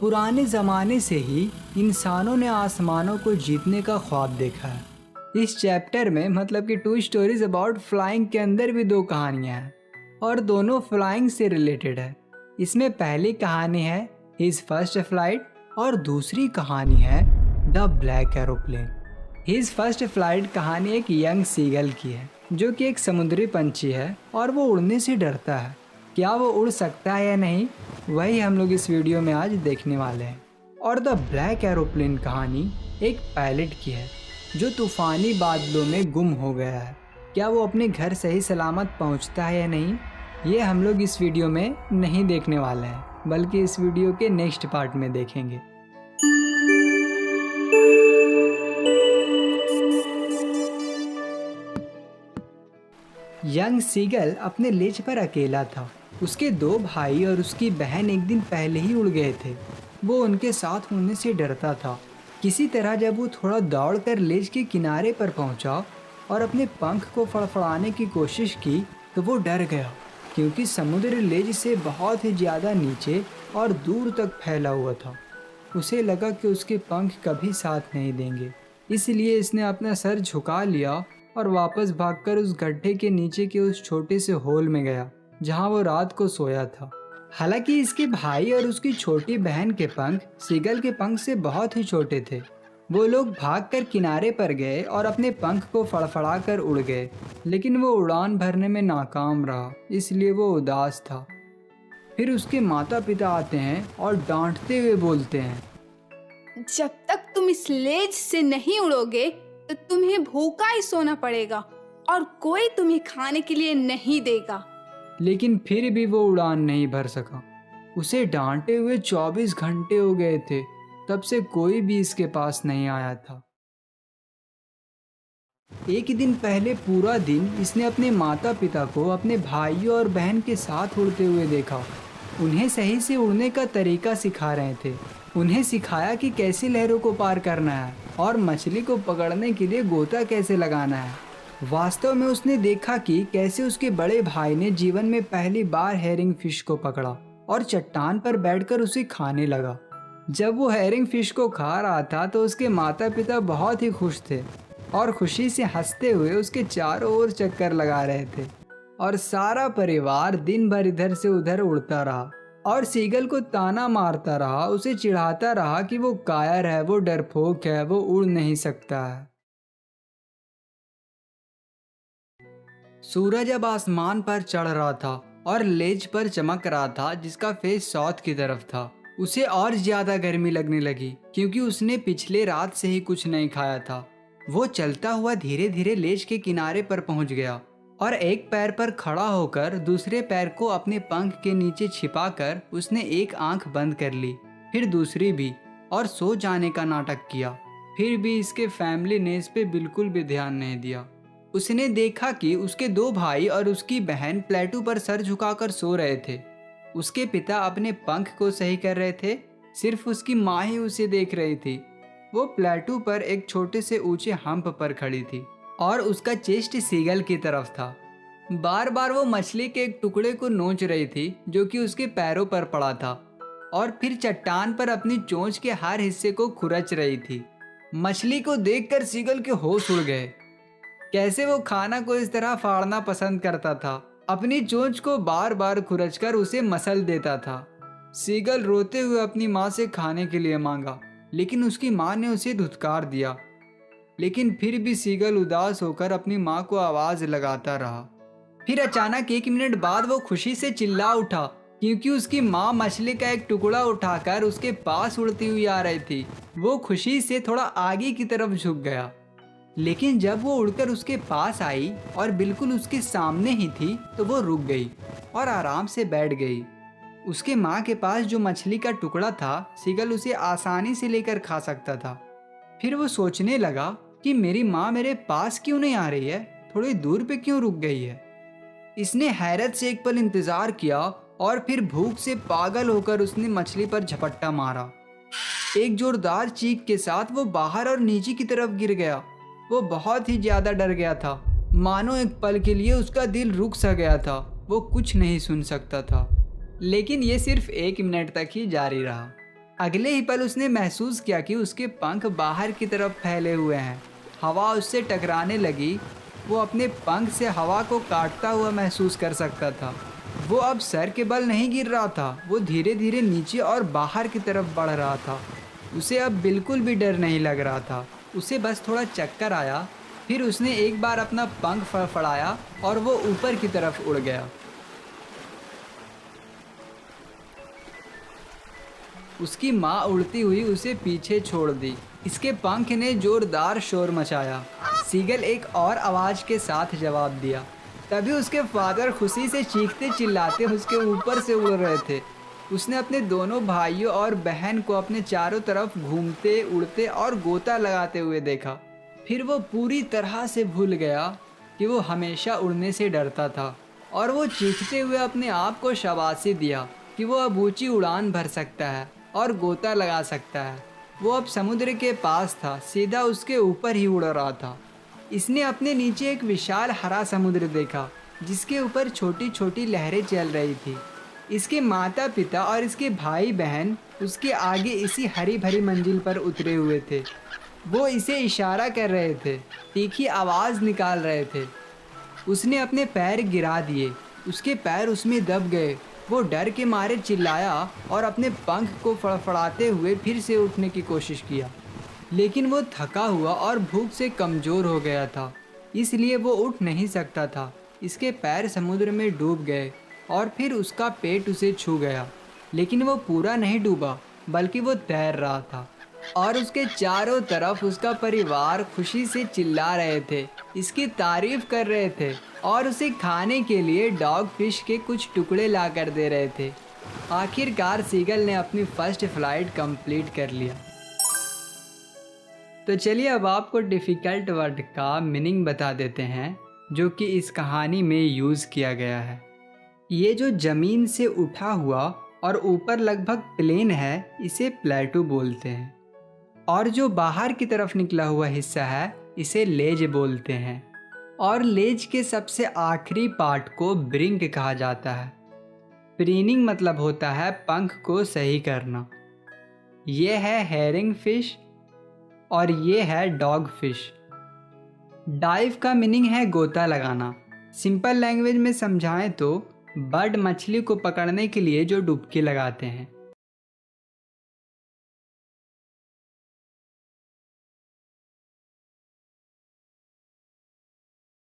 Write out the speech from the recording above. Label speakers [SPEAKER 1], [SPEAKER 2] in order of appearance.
[SPEAKER 1] पुराने ज़माने से ही इंसानों ने आसमानों को जीतने का ख्वाब देखा है। इस चैप्टर में मतलब कि 2 स्टोरीज अबाउट फ्लाइंग के अंदर भी 2 कहानियाँ हैं और दोनों फ्लाइंग से रिलेटेड है। इसमें पहली कहानी है हिज फर्स्ट फ्लाइट और दूसरी कहानी है the black aeroplane. His first flight कहानी एक यंग सीगल की है जो कि एक समुद्री पंछी है और वो उड़ने से डरता है। क्या वो उड़ सकता है या नहीं, वही हम लोग इस वीडियो में आज देखने वाले हैं। और द ब्लैक एरोप्लेन कहानी एक पायलट की है जो तूफानी बादलों में गुम हो गया है। क्या वो अपने घर सही सलामत पहुंचता है या नहीं, ये हम लोग इस वीडियो में नहीं देखने वाले हैं, बल्कि इस वीडियो के नेक्स्ट पार्ट में देखेंगे। यंग सीगल अपने लेज पर अकेला था। उसके 2 भाई और उसकी बहन एक दिन पहले ही उड़ गए थे। वो उनके साथ उड़ने से डरता था। किसी तरह जब वो थोड़ा दौड़कर लेज के किनारे पर पहुंचा और अपने पंख को फड़फड़ाने की कोशिश की तो वो डर गया, क्योंकि समुद्र लेज से बहुत ही ज़्यादा नीचे और दूर तक फैला हुआ था। उसे लगा कि उसके पंख कभी साथ नहीं देंगे, इसलिए इसने अपना सर झुका लिया और वापस भागकर उस गड्ढे के नीचे के उस छोटे से होल में गया जहां वो रात को सोया था। हालांकि इसके भाई और उसकी छोटी बहन के पंख सीगल के पंख से बहुत ही छोटे थे। वो लोग भागकर किनारे पर गए और अपने पंख को फड़फड़ा कर उड़ गए, लेकिन वो उड़ान भरने में नाकाम रहा, इसलिए वो उदास था। फिर उसके माता पिता आते हैं और डांटते हुए बोलते हैं,
[SPEAKER 2] जब तक तुम इस लेज से नहीं उड़ोगे तो तुम्हें भूखा ही सोना पड़ेगा और कोई तुम्हें खाने के लिए नहीं देगा।
[SPEAKER 1] लेकिन फिर भी वो उड़ान नहीं भर सका। उसे डांटे हुए 24 घंटे हो गए थे, तब से कोई भी इसके पास नहीं आया था। एक दिन पहले पूरा दिन इसने अपने माता पिता को अपने भाइयों और बहन के साथ उड़ते हुए देखा। उन्हें सही से उड़ने का तरीका सिखा रहे थे। उन्हें सिखाया कि कैसे लहरों को पार करना है और मछली को पकड़ने के लिए गोता कैसे लगाना है। वास्तव में उसने देखा कि कैसे उसके बड़े भाई ने जीवन में पहली बार हेरिंग फिश को पकड़ा और चट्टान पर बैठकर उसे खाने लगा। जब वो हेरिंग फिश को खा रहा था तो उसके माता पिता बहुत ही खुश थे और खुशी से हंसते हुए उसके चारों ओर चक्कर लगा रहे थे। और सारा परिवार दिन भर इधर से उधर उड़ता रहा और सीगल को ताना मारता रहा, उसे चिढ़ाता रहा कि वो कायर है, वो डरपोक है, वो उड़ नहीं सकता है। सूरज अब आसमान पर चढ़ रहा था और लेज पर चमक रहा था जिसका फेस साउथ की तरफ था। उसे और ज्यादा गर्मी लगने लगी क्योंकि उसने पिछले रात से ही कुछ नहीं खाया था। वो चलता हुआ धीरे धीरे लेज के किनारे पर पहुंच गया और एक पैर पर खड़ा होकर दूसरे पैर को अपने पंख के नीचे छिपाकर उसने एक आंख बंद कर ली, फिर दूसरी भी, और सो जाने का नाटक किया। फिर भी इसके फैमिली ने इस पे बिल्कुल भी ध्यान नहीं दिया। उसने देखा कि उसके 2 भाई और उसकी बहन प्लेटू पर सर झुकाकर सो रहे थे। उसके पिता अपने पंख को सही कर रहे थे, सिर्फ उसकी माँ ही उसे देख रही थी। वो प्लेटू पर एक छोटे से ऊंचे हम्प पर खड़ी थी और उसका चेस्ट सीगल की तरफ था। बार बार वो मछली के एक टुकड़े को नोच रही थी जो कि उसके पैरों पर पड़ा था और फिर चट्टान पर अपनी चोंच के हर हिस्से को खुरच रही थी। मछली को देखकर सीगल के होश उड़ गए। कैसे वो खाना को इस तरह फाड़ना पसंद करता था, अपनी चोंच को बार बार खुरचकर उसे मसल देता था। सीगल रोते हुए अपनी माँ से खाने के लिए मांगा, लेकिन उसकी माँ ने उसे धुतकार दिया। लेकिन फिर भी सीगल उदास होकर अपनी माँ को आवाज लगाता रहा। फिर अचानक 1 मिनट बाद वो खुशी से चिल्ला उठा क्योंकि उसकी माँ मछली का एक टुकड़ा उठाकर उसके पास उड़ती हुई आ रही थी। वो खुशी से थोड़ा आगे की तरफ झुक गया, लेकिन जब वो उड़कर उसके पास आई और बिल्कुल उसके सामने ही थी तो वो रुक गई और आराम से बैठ गई। उसके माँ के पास जो मछली का टुकड़ा था, सीगल उसे आसानी से लेकर खा सकता था। फिर वो सोचने लगा कि मेरी माँ मेरे पास क्यों नहीं आ रही है, थोड़ी दूर पे क्यों रुक गई है। इसने हैरत से एक पल इंतजार किया और फिर भूख से पागल होकर उसने मछली पर झपट्टा मारा। एक जोरदार चीख के साथ वो बाहर और नीचे की तरफ गिर गया। वो बहुत ही ज्यादा डर गया था, मानो एक पल के लिए उसका दिल रुक सा गया था। वो कुछ नहीं सुन सकता था। लेकिन ये सिर्फ 1 मिनट तक ही जारी रहा। अगले ही पल उसने महसूस किया कि उसके पंख बाहर की तरफ फैले हुए हैं। हवा उससे टकराने लगी। वो अपने पंख से हवा को काटता हुआ महसूस कर सकता था। वो अब सर के बल नहीं गिर रहा था, वो धीरे धीरे नीचे और बाहर की तरफ बढ़ रहा था। उसे अब बिल्कुल भी डर नहीं लग रहा था। उसे बस थोड़ा चक्कर आया। फिर उसने एक बार अपना पंख फड़फड़ाया और वो ऊपर की तरफ उड़ गया। उसकी माँ उड़ती हुई उसे पीछे छोड़ दी। इसके पंख ने जोरदार शोर मचाया। सीगल एक और आवाज़ के साथ जवाब दिया। तभी उसके फादर खुशी से चीखते चिल्लाते उसके ऊपर से उड़ रहे थे। उसने अपने दोनों भाइयों और बहन को अपने चारों तरफ घूमते, उड़ते और गोता लगाते हुए देखा। फिर वो पूरी तरह से भूल गया कि वो हमेशा उड़ने से डरता था, और वो चीखते हुए अपने आप को शाबाशी दिया कि वो अब ऊंची उड़ान भर सकता है और गोता लगा सकता है। वो अब समुद्र के पास था, सीधा उसके ऊपर ही उड़ रहा था। इसने अपने नीचे एक विशाल हरा समुद्र देखा जिसके ऊपर छोटी छोटी लहरें चल रही थी। इसके माता पिता और इसके भाई बहन उसके आगे इसी हरी भरी मंजिल पर उतरे हुए थे। वो इसे इशारा कर रहे थे, तीखी आवाज़ निकाल रहे थे। उसने अपने पैर गिरा दिए, उसके पैर उसमें दब गए। वो डर के मारे चिल्लाया और अपने पंख को फड़फड़ाते हुए फिर से उठने की कोशिश किया, लेकिन वो थका हुआ और भूख से कमज़ोर हो गया था, इसलिए वो उठ नहीं सकता था। इसके पैर समुद्र में डूब गए और फिर उसका पेट उसे छू गया, लेकिन वो पूरा नहीं डूबा बल्कि वो तैर रहा था। और उसके चारों तरफ उसका परिवार खुशी से चिल्ला रहे थे, इसकी तारीफ कर रहे थे और उसे खाने के लिए डॉग फिश के कुछ टुकड़े ला कर दे रहे थे। आखिरकार सीगल ने अपनी फर्स्ट फ्लाइट कंप्लीट कर लिया। तो चलिए अब आपको डिफ़िकल्ट वर्ड का मीनिंग बता देते हैं जो कि इस कहानी में यूज़ किया गया है। ये जो ज़मीन से उठा हुआ और ऊपर लगभग प्लेन है, इसे प्लेटो बोलते हैं, और जो बाहर की तरफ निकला हुआ हिस्सा है इसे लेज बोलते हैं, और लेज के सबसे आखिरी पार्ट को ब्रिंक कहा जाता है। प्रीनिंग मतलब होता है पंख को सही करना। ये है हेरिंग फिश और ये है डॉग फिश। डाइव का मीनिंग है गोता लगाना। सिंपल लैंग्वेज में समझाएं तो बर्ड मछली को पकड़ने के लिए जो डुबकी लगाते हैं।